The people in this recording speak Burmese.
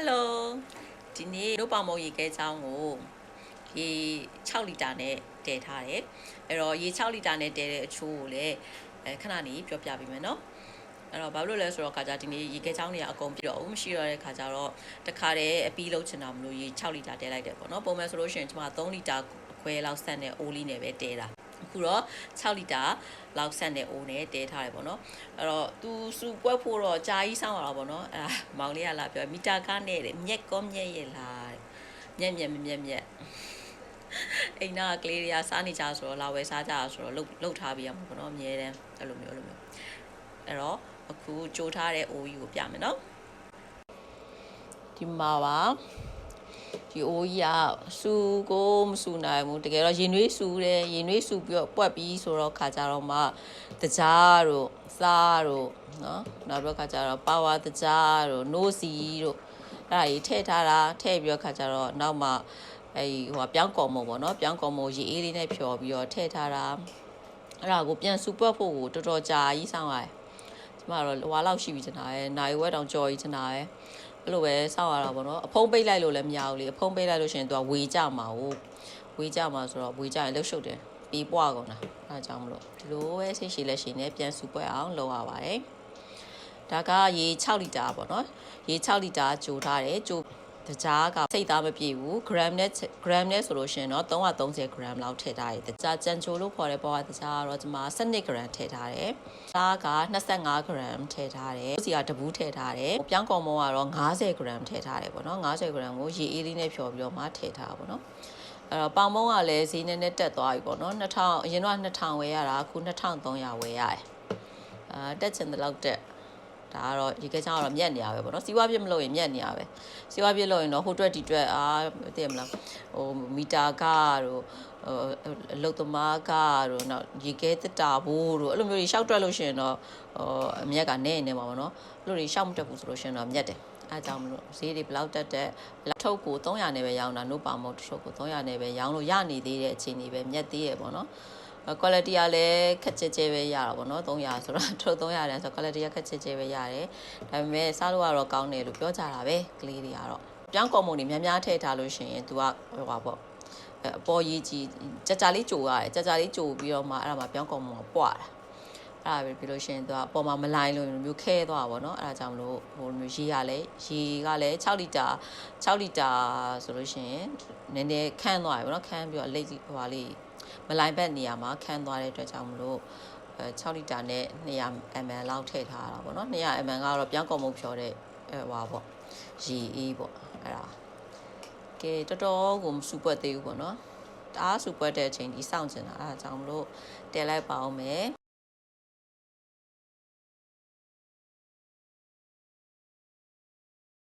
Hello ဒီနေ့တို့ပေါင်မုံရေခဲချောင်းကိုရေ6လီတာနဲ့တည်ထားတယ်အဲ့တော့ရေ6လီတာနဲ့တည်တဲ့အချိုးကိုလည်းခဏနေပြောပြပေးမယ်နော်အဲ့တော့ဘာလို့လဲဆိုတော့ခါကြဒီနေ့ရေခဲချောင်းတွေကအကုန်ပြတော့မရှိတော့တဲ့ခါကြတော့တခါတည်းအပီးလုံးချင်တာမလို့ရေ6လီတာတည်လိုက်တယ်ပေါ့နော်ပုံမှန်ဆိုလို့ရှိရင်ကျွန်မ3လီတာခွဲလောက်ဆက်တဲ့အိုးလေးနဲ့ပဲတည်တာအခုတော့6လီတာလောက်ဆက်တဲ့အိုးနဲ့တဲထားတယ်ပေါ့နော်အဲ့တော့သူစုကွက်ဖို့တော့ကြာကြီးစောင်းရတာပေါ့နော်အဲ့ဒါမောင်လေးကလာပြောမီတာကားနဲ့တဲ့မြက်ကောမြက်ရဲ့လားမြက်အိမ်နာကလေးတွေကစားနေကြဆိုတော့လာဝယ်စားကြဆိုတော့လှုပ်ထားပြီးရမှာပေါ့နော်အမြဲတမ်းအဲ့လိုမျိုးအဲ့တော့အခုကြိုးထားတဲ့အိုးကြီးကိုပြမယ်နော်ဒီမှာပါဒီအိုးကြီးကစူကိုမစူနိုင်ဘူးတကယ်တော့ရင်နွေးစူတယ်ရင်နွေးစူပြီးတော့ပွက်ပြီးဆိုတော့ခါကြတော့မှတကြားတို့စားတို့နော်နောက်တော့ခါကြတော့ပါဝါတကြားတို့နိုးစီတို့အဲ့ဒါကြီးထည့်ထားတာထည့်ပြီးတော့ခါကြတော့နောက်မှပြောင်းကော်မုံပေါ့နော်ပြောင်းကော်မုံရေအေးလေးနဲ့ဖြော်ပြီးတော့ထည့်ထားတာအဲ့ဒါကိုပြန်စူပွက်ဖို့ကိုတော်တော်ကြာကြီးစောင်းရတယ်ကျမတော့ဟွာလောက်ရှိပြီချင်တာရဲ့နိုင်ဝက်တောင်ကြော်ကြီးချင်တာရဲ့အဲ့လိုပဲစောက်ရတာပေါ့နော်အဖုံးပိတ်လိုက်လို့လည်းမရဘူးလေအဖုံးပိတ်လိုက်လို့ရှိရင်သူကဝေကြမှာဆိုတော့ဝေကြရင်လှုပ်ရှုပ်တယ်ပြီးပွားကုန်တာအဲဒါကြောင့်မလို့ဒီလိုပဲစိတ်ရှိလက်ရှိနဲ့ပြန်စုပွဲအောင်လုပ်ရပါတယ်ဒါကရေ6လီတာပေါ့နော်ရေ6လီတာကြိုထားတယ်ကြိုတကြားကစိတ်သားမပြည့်ဘူး gram နဲ့ဆိုလို့ရှိရင်တော့330 gram လောက်ထည့်ထားတယ်တကြားကြံချိုလို့ခေါ်တဲ့ပေါ်ကတကြားကတော့ဒီမှာ12 gram ထည့်ထားတယ်သားက25 gram ထည့်ထားတယ်စီကတဘူးထည့်ထားတယ်ပြောင်းကောင်မုံကတော့50 gram ထည့်ထားတယ်ပေါ့နော်50 gram ကိုရေအေးလေးနဲ့ဖြော်ပြီးတော့မှထည့်ထားပါပေါ့နော်အဲ့တော့ပေါင်မုံကလည်းဈေးနဲ့တက်သွားပြီပေါ့နော်2000အရင်တော့2000ဝယ်ရတာအခု2300ဝယ်ရတယ်တက်ချင်တဲ့လောက်တက်ဒါကတော့ရေခဲချောင်းကတော့မြက်နေရပဲပေါ့နော်စီးပွားပြစ်မလို့ရင်မြက်နေရပဲစီးပွားပြစ်လို့ရင်တော့ဟိုတွက်ဒီတွက်သိရမလားမီတာကတို့အလုတ်သမားကတို့နောက်ရေခဲတက်တာဘိုးတို့အဲ့လိုမျိုးတွေရှောက်တွက်လို့ရှိရင်တော့အမြက်ကနေနေမှာပေါ့နော်အဲ့လိုတွေရှောက်မတက်ဘူးဆိုလို့ရှိရင်တော့မြက်တယ်အားကြောင့်မလို့ဈေးတွေဘယ်လောက်တက်ထုတ်ကို300နဲ့ပဲရောင်းတာနို့ပါမုတ်ထုတ်ကို300နဲ့ပဲရောင်းလို့ရနေသေးတဲ့အချိန်တွေပဲမြက်သေးရပေါ့နော်quality ကလည်းခက်ကြဲပဲရတာပေါ့နော်300ဆိုတော့ထုတ်300တန်းဆို quality ကခက်ကြဲပဲရတယ်ဒါပေမဲ့စားလို့ကတော့ကောင်းတယ်လို့ပြောကြတာပဲကလေးတွေကတော့ပြောင်းကော်မုံတွေများထည့်ထားလို့ရှိရင် तू ကဟိုပါပေါ့အပေါ်ရေးကြီးကြာလေးကြိုရတယ်ကြာလေးကြိုပြီးတော့မှအဲ့ဒါမှပြောင်းကော်မုံကပွားတာအဲ့ဒါပဲပြီးလို့ရှိရင် तू ကအပေါ်မှာမလိုင်းလို့မျိုးခဲသွားတာပေါ့နော်အဲ့ဒါကြောင့်မလို့ဟိုမျိုးရေကလည်း6လီတာဆိုလို့ရှိရင်နည်းနည်းခန်းသွားပြီပေါ့နော်ခန်းပြီးတော့လိတ်ဟိုပါလေးမလိုင်းဘက်နေရာမှာခန်းသွားတဲ့အတွက်ကြောင့်မလို့6လီတာနဲ့200 ml လောက်ထည့်ထားတာပေါ့နော်200 ml ကတော့ပြောင်းကော်မုံဖြော်တဲ့ဟွာပေါ့ရေအေးပေါ့အဲ့ဒါကဲတော်တော်ကိုမစူပွက်သေးဘူးပေါ့နော်တအားစူပွက်တဲ့အချိန်ဒီစောင့်ကျင်တာအဲ့ဒါကြောင့်မလို့တည်လိုက်ပါအောင်မယ်